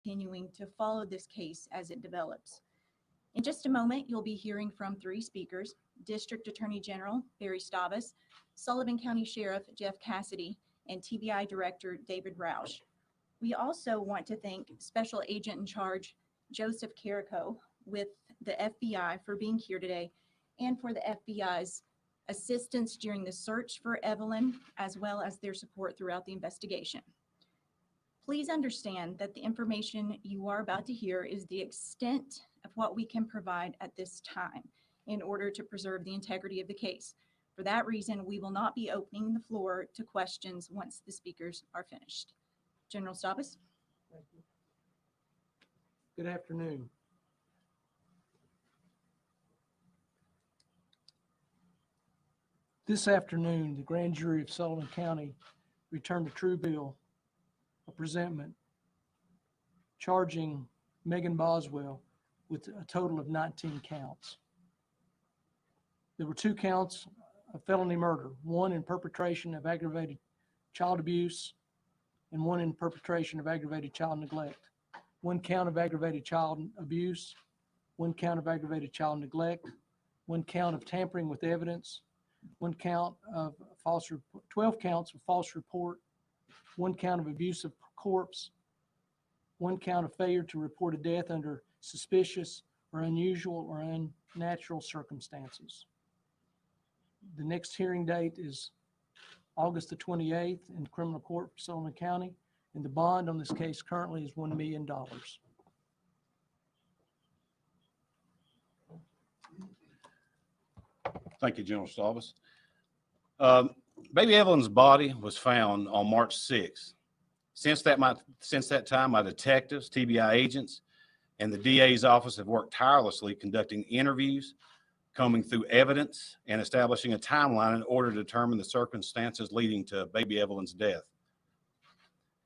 continuing to follow this case as it develops. In just a moment, you'll be hearing from 3 speakers: District Attorney General Barry Stavas, Sullivan County Sheriff Jeff Cassidy, and TBI Director David Roush. We also want to thank Special Agent in Charge Joseph Carrico with the FBI for being here today, and for the FBI's assistance during the search for Evelyn, as well as their support throughout the investigation. Please understand that the information you are about to hear is the extent of what we can provide at this time in order to preserve the integrity of the case. For that reason, we will not be opening the floor to questions once the speakers are finished. General Stavas. Thank you. Good afternoon. This afternoon, the grand jury of Sullivan County returned a true bill of presentment charging Evelyn Boswell with a total of 19 counts. There were 2 counts of felony murder, 1 in perpetration of aggravated child abuse and 1 in perpetration of aggravated child neglect. 1 count of aggravated child abuse, 1 count of aggravated child neglect, 1 count of tampering with evidence, 1 count of 12 counts of false report, 1 count of abuse of corpse, 1 count of failure to report a death under suspicious or unusual or unnatural circumstances. The next hearing date is August the 28th in criminal court for Sullivan County, and the bond on this case currently is $1 million. Thank you, General Stavas. Baby Evelyn's body was found on March 6th. Since that time, my detectives, TBI agents, and the DA's office have worked tirelessly conducting interviews, combing through evidence, and establishing a timeline in order to determine the circumstances leading to baby Evelyn's death.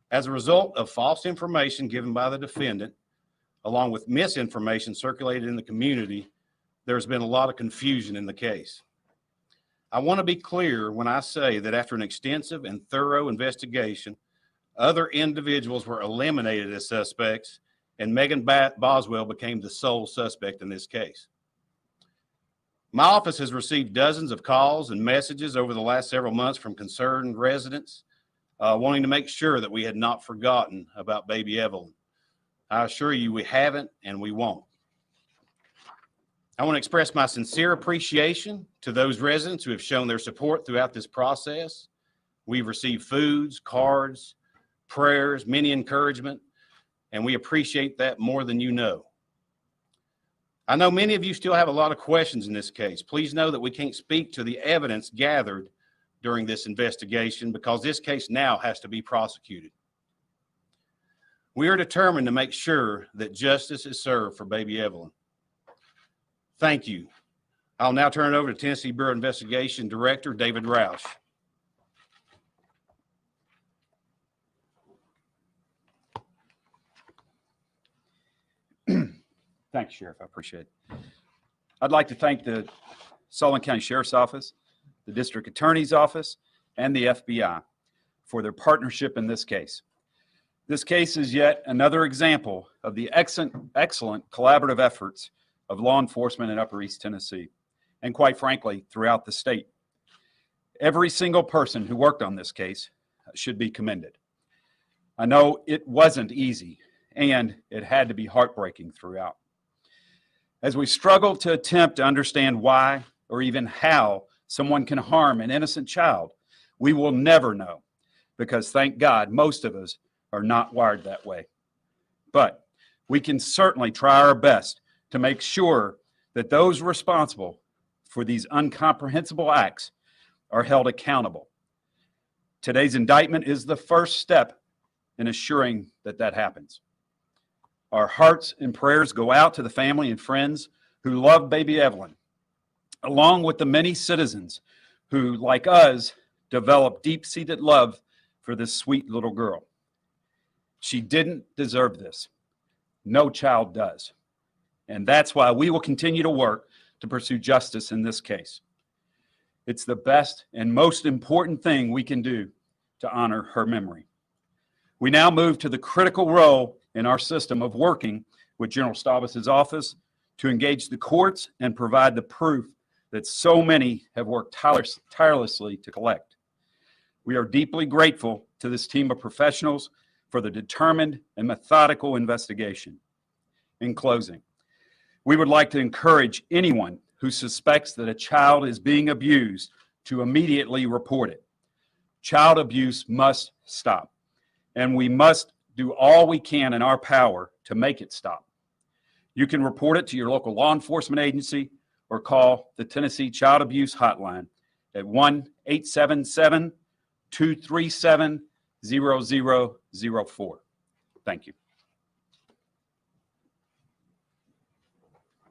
As a result of false information given by the defendant, along with misinformation circulated in the community, there's been a lot of confusion in the case. I want to be clear when I say that after an extensive and thorough investigation, other individuals were eliminated as suspects, and Evelyn Boswell became the sole suspect in this case. My office has received dozens of calls and messages over the last several months from concerned residents wanting to make sure that we had not forgotten about baby Evelyn. I assure you we haven't, and we won't. I want to express my sincere appreciation to those residents who have shown their support throughout this process. We've received foods, cards, prayers, many encouragement, and we appreciate that more than you know. I know many of you still have a lot of questions in this case. Please know that we can't speak to the evidence gathered during this investigation because this case now has to be prosecuted. We are determined to make sure that justice is served for baby Evelyn. Thank you. I'll now turn it over to Tennessee Bureau of Investigation Director David Roush. Thanks, Sheriff. I appreciate it. I'd like to thank the Sullivan County Sheriff's Office, the District Attorney's Office, and the FBI for their partnership in this case. This case is yet another example of the excellent collaborative efforts of law enforcement in Upper East Tennessee, and quite frankly, throughout the state. Every single person who worked on this case should be commended. I know it wasn't easy, and it had to be heartbreaking throughout. As we struggle to attempt to understand why or even how someone can harm an innocent child, we will never know, because thank God, most of us are not wired that way. But we can certainly try our best to make sure that those responsible for these incomprehensible acts are held accountable. Today's indictment is the first step in assuring that that happens. Our hearts and prayers go out to the family and friends who love baby Evelyn, along with the many citizens who, like us, developed deep-seated love for this sweet little girl. She didn't deserve this. No child does. And that's why we will continue to work to pursue justice in this case. It's the best and most important thing we can do to honor her memory. We now move to the critical role in our system of working with General Stavas' office to engage the courts and provide the proof that so many have worked tirelessly to collect. We are deeply grateful to this team of professionals for the determined and methodical investigation. In closing, we would like to encourage anyone who suspects that a child is being abused to immediately report it. Child abuse must stop, and we must do all we can in our power to make it stop. You can report it to your local law enforcement agency or call the Tennessee Child Abuse Hotline at 1-877-237-0004. Thank you.